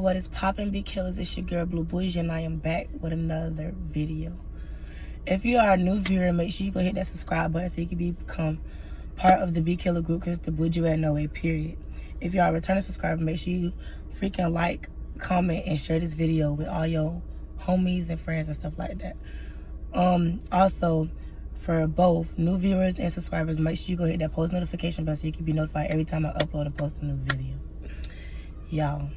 what is poppin', Be Killers? It's your girl Blue Bougie, and I am back with another video. If you are a new viewer, make sure you go hit that subscribe button so you can become part of the Be Killer group, because it's the Bougie at no way, period. If you are a returning subscriber, make sure you freaking like, comment, and share this video with all your homies and friends and stuff like that. Also, for both new viewers and subscribers, make sure you go hit that post notification bell so you can be notified every time I upload and post a new video. Y'all,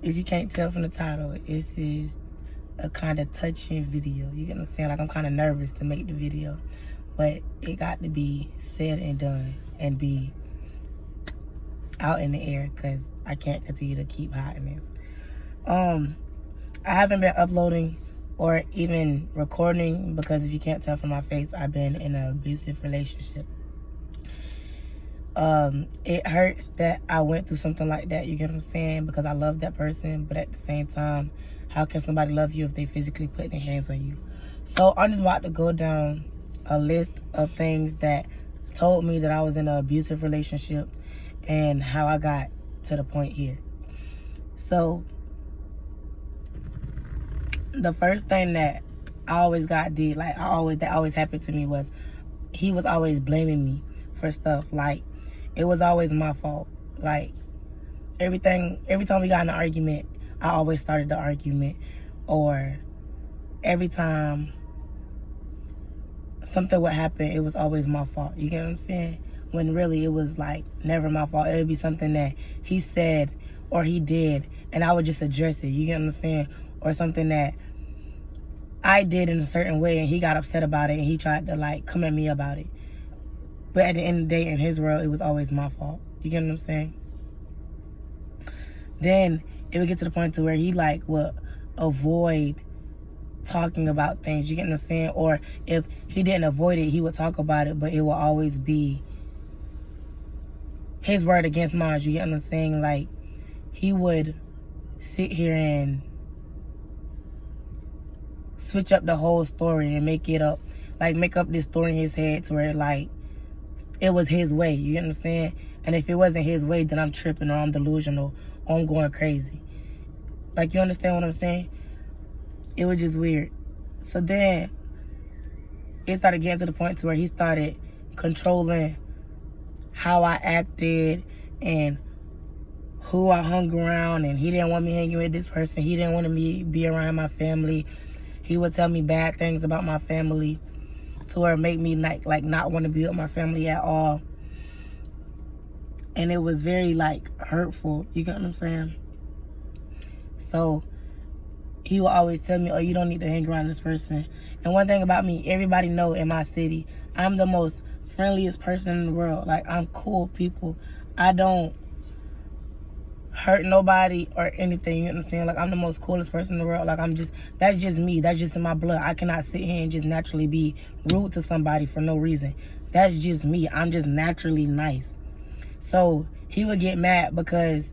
if you can't tell from the title, this is a kind of touching video. You get what I'm saying? Like, I'm kind of nervous to make the video, but it got to be said and done and be out in the air, because I can't continue to keep hiding this. I haven't been uploading or even recording because, if you can't tell from my face, I've been in an abusive relationship. It hurts that I went through something like that, you get what I'm saying, because I love that person, but at the same time, how can somebody love you if they physically put their hands on you? So I'm just about to go down a list of things that told me that I was in an abusive relationship and how I got to the point here. So the first thing that I always that always happened to me was he was always blaming me for stuff. Like, it was always my fault. Like, every time we got in an argument, I always started the argument. Or every time something would happen, it was always my fault. You get what I'm saying? When really it was like never my fault. It would be something that he said or he did, and I would just address it. You get what I'm saying? Or something that I did in a certain way and he got upset about it and he tried to like come at me about it. But at the end of the day, in his world, it was always my fault. You get what I'm saying? Then it would get to the point to where he like would avoid talking about things. You get what I'm saying? Or if he didn't avoid it, he would talk about it, but it will always be his word against mine. You get what I'm saying? Like, he would sit here and switch up the whole story and make up this story in his head to where like it was his way. You get what I'm saying? And if it wasn't his way, then I'm tripping or I'm delusional or I'm going crazy. Like, you understand what I'm saying? It was just weird. So then it started getting to the point to where he started controlling how I acted and who I hung around, and he didn't want me hanging with this person. He didn't want me be around my family. He would tell me bad things about my family to where it made me like not want to be with my family at all. And it was very like hurtful. You get what I'm saying? So he would always tell me, oh, you don't need to hang around this person. And one thing about me, everybody know in my city, I'm the most friendliest person in the world. Like, I'm cool people. I don't hurt nobody or anything. You know what I'm saying? Like, I'm the most coolest person in the world. Like, that's just me. That's just in my blood. I cannot sit here and just naturally be rude to somebody for no reason. That's just me. I'm just naturally nice. So he would get mad because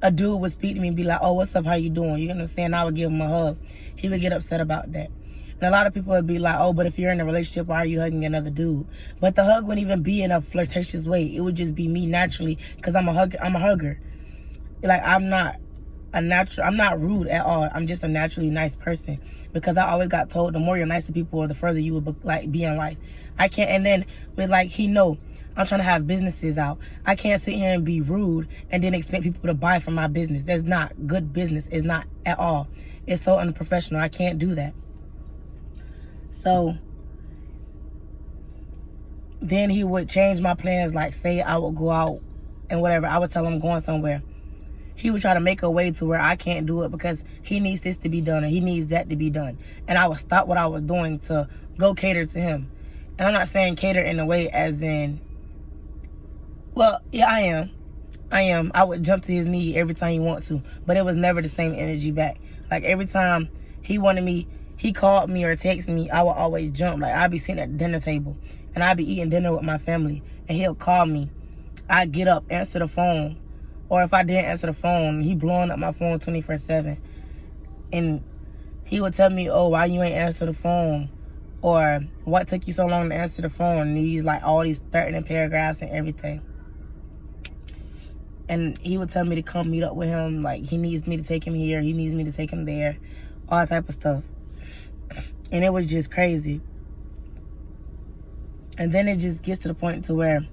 a dude would speak to me and be like, oh, what's up? How you doing? You know what I'm saying? I would give him a hug. He would get upset about that. And a lot of people would be like, oh, but if you're in a relationship, why are you hugging another dude? But the hug wouldn't even be in a flirtatious way. It would just be me naturally, because I'm a hugger. Like, I'm not rude at all. I'm just a naturally nice person, because I always got told the more you're nice to people, the further you would be in life. I can't, and then with like, he know I'm trying to have businesses out. I can't sit here and be rude and then expect people to buy from my business. That's not good business. It's not at all. It's so unprofessional. I can't do that. So then he would change my plans. Like, say I would go out and whatever, I would tell him I'm going somewhere. He would try to make a way to where I can't do it because he needs this to be done and he needs that to be done. And I would stop what I was doing to go cater to him. And I'm not saying cater in a way as in, well, yeah, I am. I would jump to his knee every time he wants to, but it was never the same energy back. Like, every time he wanted me, he called me or texted me, I would always jump. Like, I'd be sitting at the dinner table and I'd be eating dinner with my family and he'll call me. I'd get up, answer the phone. Or if I didn't answer the phone, he blowing up my phone 24/7. And he would tell me, oh, why you ain't answer the phone? Or what took you so long to answer the phone? And he's like all these threatening paragraphs and everything. And he would tell me to come meet up with him. Like, he needs me to take him here. He needs me to take him there. All type of stuff. And it was just crazy. And then it just gets to the point to where,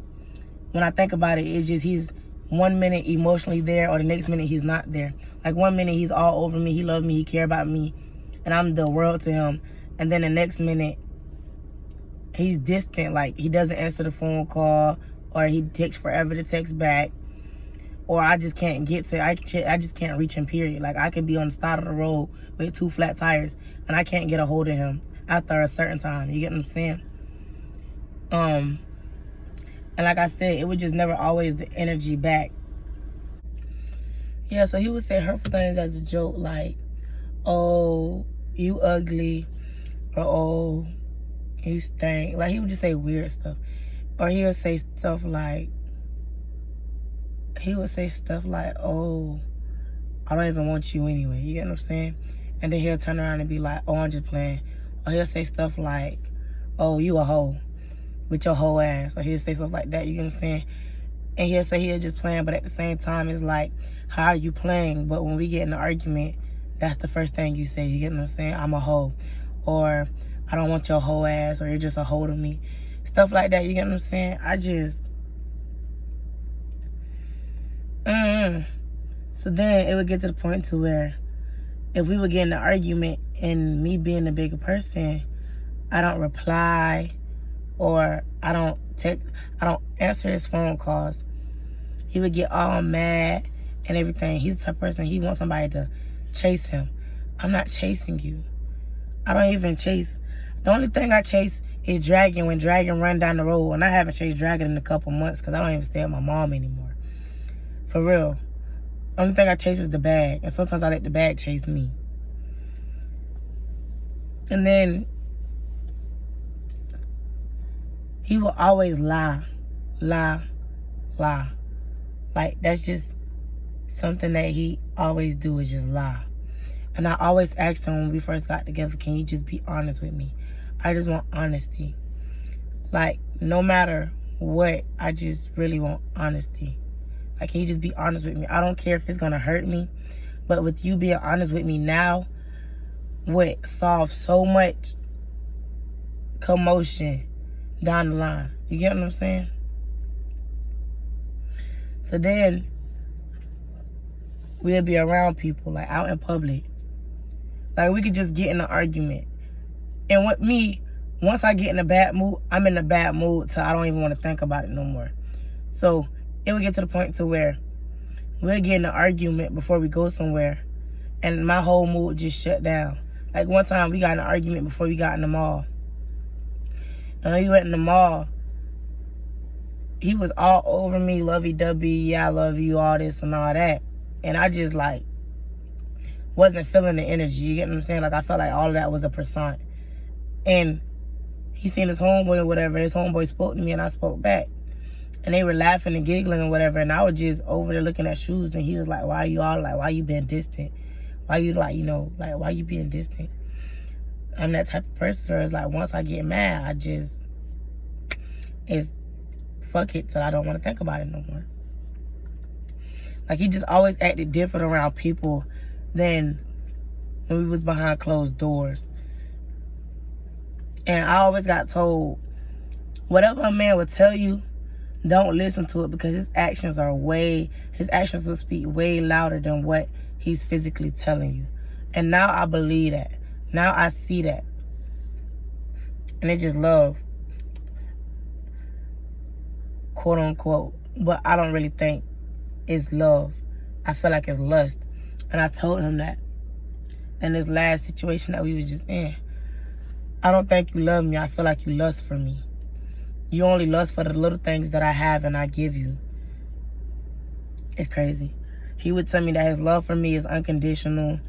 when I think about it, it's just he's 1 minute emotionally there, or the next minute he's not there. Like, 1 minute he's all over me, he loves me, he care about me, and I'm the world to him. And then the next minute, he's distant. Like, he doesn't answer the phone call, or he takes forever to text back. Or I just can't get to, I just can't reach him, period. Like, I could be on the side of the road with 2 flat tires, and I can't get a hold of him after a certain time. You get what I'm saying? And like I said, it was just never always the energy back. Yeah, so he would say hurtful things as a joke, like, oh, you ugly, or oh, you stink. Like, he would just say weird stuff. Or he would say stuff like, oh, I don't even want you anyway. You get what I'm saying? And then he'll turn around and be like, oh, I'm just playing. Or he'll say stuff like, oh, you a hoe with your whole ass. Or he'll say stuff like that. You get what I'm saying? And he'll say he'll just playing, but at the same time, it's like, how are you playing? But when we get in an argument, that's the first thing you say. You get what I'm saying? I'm a hoe. Or I don't want your whole ass. Or you're just a hoe to me. Stuff like that. You get what I'm saying? I just... So then it would get to the point to where if we would get in an argument and me being the bigger person, I don't reply, or I don't answer his phone calls. He would get all mad and everything. He's the type of person, he wants somebody to chase him. I'm not chasing you. I don't even chase. The only thing I chase is Dragon, when Dragon run down the road. And I haven't chased Dragon in a couple months because I don't even stay with my mom anymore. For real. Only thing I chase is the bag. And sometimes I let the bag chase me. And then he will always lie. Like, that's just something that he always do, is just lie. And I always asked him when we first got together, can you just be honest with me? I just want honesty. Like, no matter what, I just really want honesty. Like, can you just be honest with me? I don't care if it's gonna hurt me, but with you being honest with me now, would solve so much commotion down the line. You get what I'm saying? So then we'll be around people, like out in public. Like, we could just get in an argument. And with me, once I get in a bad mood, I'm in a bad mood till I don't even want to think about it no more. So it would get to the point to where we'll get in an argument before we go somewhere, and my whole mood just shut down. Like, one time we got in an argument before we got in the mall. And when we went in the mall, he was all over me, lovey-dovey, yeah, I love you, all this and all that. And I just, like, wasn't feeling the energy. You get what I'm saying? Like, I felt like all of that was a persona. And he seen his homeboy or whatever. His homeboy spoke to me and I spoke back. And they were laughing and giggling and whatever. And I was just over there looking at shoes. And he was like, why you being distant? Why you, like, you know, like, why you being distant? I'm that type of person where it's like, once I get mad, it's fuck it till I don't want to think about it no more. Like, he just always acted different around people than when we was behind closed doors. And I always got told, whatever a man would tell you, don't listen to it, because his actions will speak way louder than what he's physically telling you. And now I believe that. Now I see that. And it's just love. Quote unquote. But I don't really think it's love. I feel like it's lust. And I told him that in this last situation that we was just in. I don't think you love me. I feel like you lust for me. You only lust for the little things that I have and I give you. It's crazy. He would tell me that his love for me is unconditional.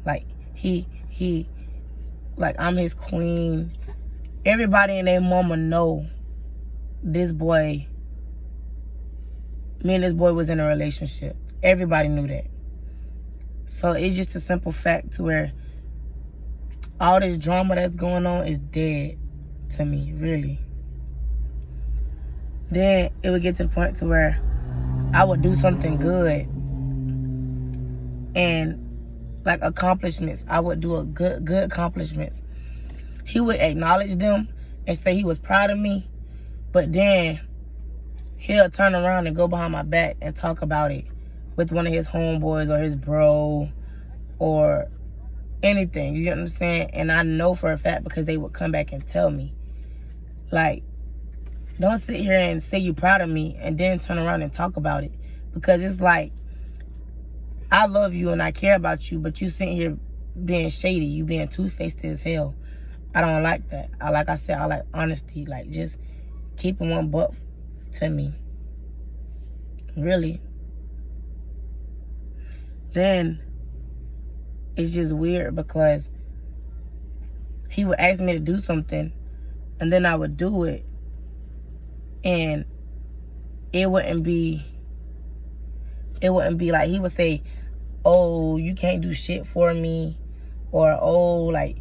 Like, like, I'm his queen. Everybody and their mama know this boy, me and this boy was in a relationship. Everybody knew that. So it's just a simple fact to where all this drama that's going on is dead to me, really. Then it would get to the point to where I would do something good and like accomplishments. I would do a good accomplishments. He would acknowledge them and say he was proud of me, but then he'll turn around and go behind my back and talk about it with one of his homeboys or his bro or anything. You get what I'm saying? And I know for a fact because they would come back and tell me. Like, don't sit here and say you're proud of me and then turn around and talk about it. Because it's like, I love you and I care about you, but you sitting here being shady. You being two-faced as hell. I don't like that. Like I said, I like honesty. Like, just keeping one buck to me. Really. Then it's just weird because he would ask me to do something and then I would do it and it wouldn't be like, he would say, oh, you can't do shit for me, or oh, like,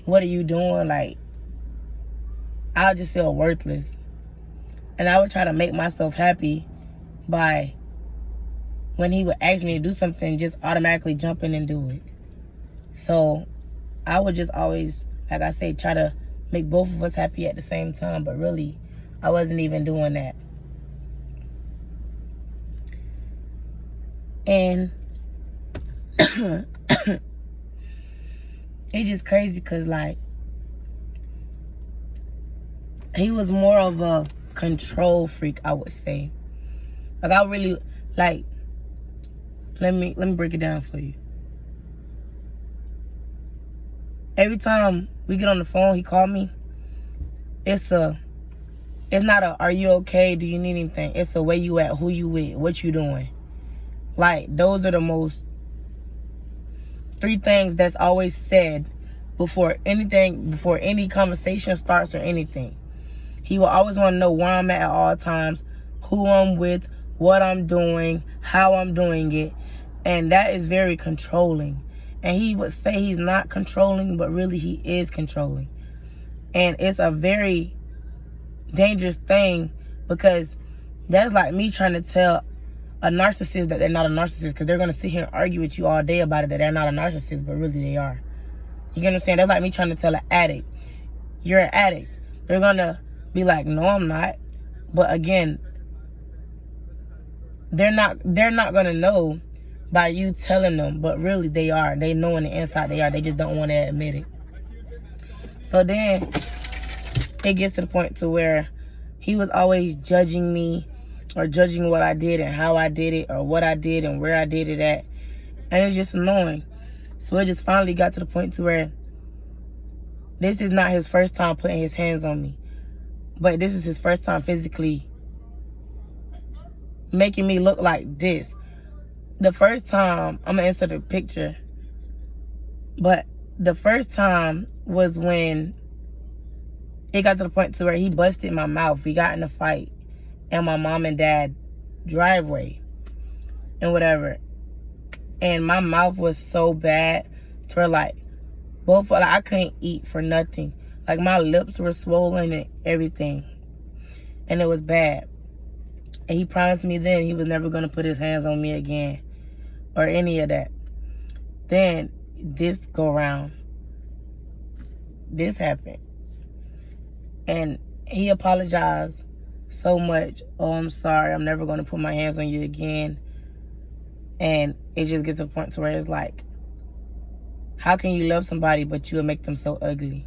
what are you doing? Like, I would just feel worthless. And I would try to make myself happy by, when he would ask me to do something, just automatically jump in and do it. So I would just always, like I say, try to make both of us happy at the same time. But really, I wasn't even doing that. And it's just crazy because, like, he was more of a control freak, I would say. Like, I really, like, let me break it down for you. Every time we get on the phone, he called me. It's not a, are you okay? Do you need anything? It's a, where you at? Who you with? What you doing? Like, those are the most 3 things that's always said before any conversation starts or anything. He will always want to know where I'm at all times, who I'm with, what I'm doing, how I'm doing it. And that is very controlling. And he would say he's not controlling, but really he is controlling. And it's a very dangerous thing because that's like me trying to tell a narcissist that they're not a narcissist, because they're going to sit here and argue with you all day about it, that they're not a narcissist, but really they are. You get what I'm saying? That's like me trying to tell an addict, you're an addict. They're going to be like, no, I'm not. But again, they're not going to know by you telling them, but really they are. They know on the inside they are. They just don't want to admit it. So then it gets to the point to where he was always judging me, or judging what I did and how I did it, or what I did and where I did it at. And it's just annoying. So it just finally got to the point to where this is not his first time putting his hands on me, but this is his first time physically making me look like this. The first time, I'm going to insert a picture, but the first time was when it got to the point to where he busted my mouth. We got in a fight in my mom and dad driveway and whatever. And my mouth was so bad to where, like, I couldn't eat for nothing. Like, my lips were swollen and everything. And it was bad. And he promised me then he was never going to put his hands on me again or any of that. Then this go round, this happened. And he apologized so much. Oh, I'm sorry. I'm never going to put my hands on you again. And it just gets to a point to where it's like, how can you love somebody but you will make them so ugly?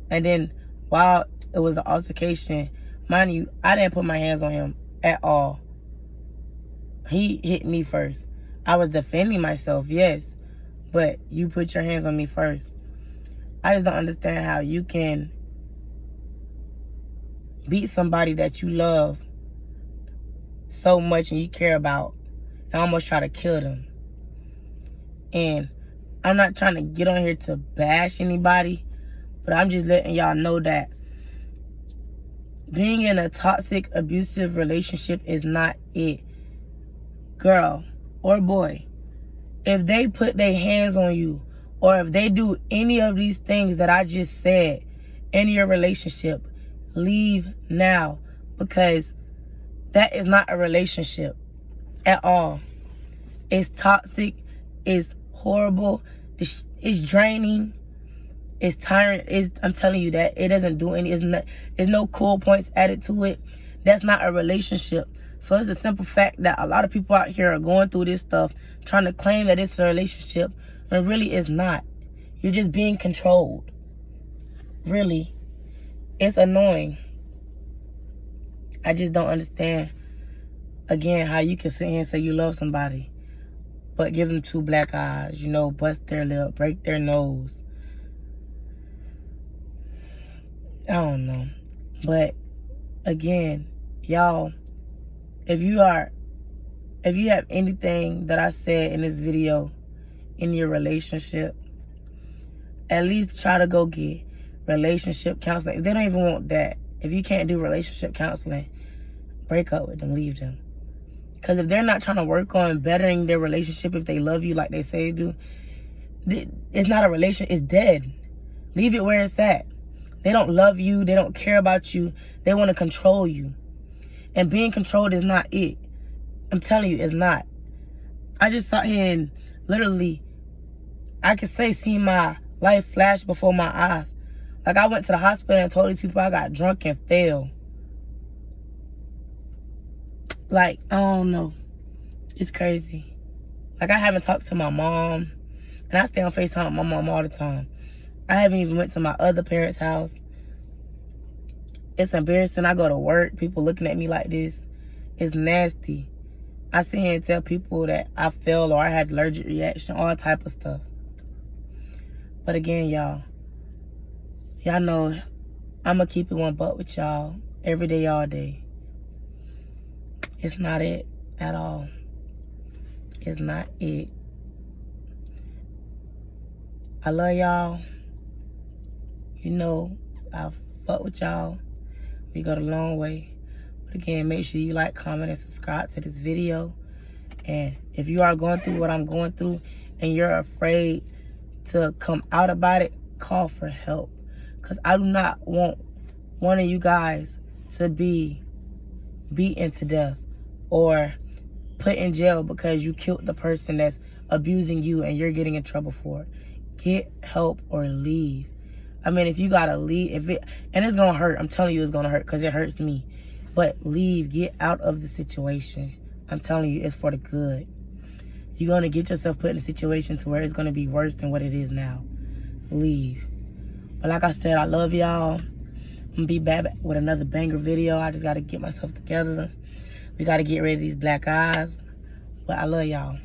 And then while it was an altercation, mind you, I didn't put my hands on him at all. He hit me first. I was defending myself, yes, but you put your hands on me first. I just don't understand how you can beat somebody that you love so much and you care about and almost try to kill them. And I'm not trying to get on here to bash anybody, but I'm just letting y'all know that being in a toxic, abusive relationship is not it. Girl or boy, if they put their hands on you, or if they do any of these things that I just said in your relationship, leave now, because that is not a relationship. at all. It's toxic. It's horrible. It's draining. It's tiring. I'm telling you that it doesn't do any. There's no cool points added to it. That's not a relationship. So it's a simple fact that a lot of people out here are going through this stuff, trying to claim that it's a relationship, when really it's not. You're just being controlled. Really. It's annoying. I just don't understand, again, how you can sit here and say you love somebody, but give them 2 black eyes, you know, bust their lip, break their nose. I don't know. But again, y'all, if you have anything that I said in this video in your relationship, at least try to go get relationship counseling. If they don't even want that, if you can't do relationship counseling, break up with them, leave them. Because if they're not trying to work on bettering their relationship, if they love you like they say they do, it's not a relationship, it's dead. Leave it where it's at. They don't love you, they don't care about you, they want to control you. And being controlled is not it. I'm telling you, it's not. I just sat here and literally, I could say, see my life flash before my eyes. Like, I went to the hospital and told these people I got drunk and fell. Like, I don't know. It's crazy. Like, I haven't talked to my mom. And I stay on FaceTime with my mom all the time. I haven't even went to my other parents' house. It's embarrassing. I go to work, people looking at me like this. It's nasty. I sit here and tell people that I fell or I had allergic reaction, all type of stuff. But again, y'all know I'm going to keep it 1 buck with y'all every day, all day. It's not it at all. It's not it. I love y'all. You know, I fuck with y'all. We got a long way. But again, make sure you like, comment, and subscribe to this video. And if you are going through what I'm going through and you're afraid to come out about it, call for help. Because I do not want one of you guys to be beaten to death or put in jail because you killed the person that's abusing you and you're getting in trouble for it. Get help or leave. I mean, if you gotta leave, and it's gonna hurt. I'm telling you, it's gonna hurt because it hurts me. But leave, get out of the situation. I'm telling you, it's for the good. You're gonna get yourself put in a situation to where it's gonna be worse than what it is now. Leave. But like I said, I love y'all. I'm gonna be back with another banger video. I just gotta get myself together. We gotta get rid of these black eyes. But I love y'all.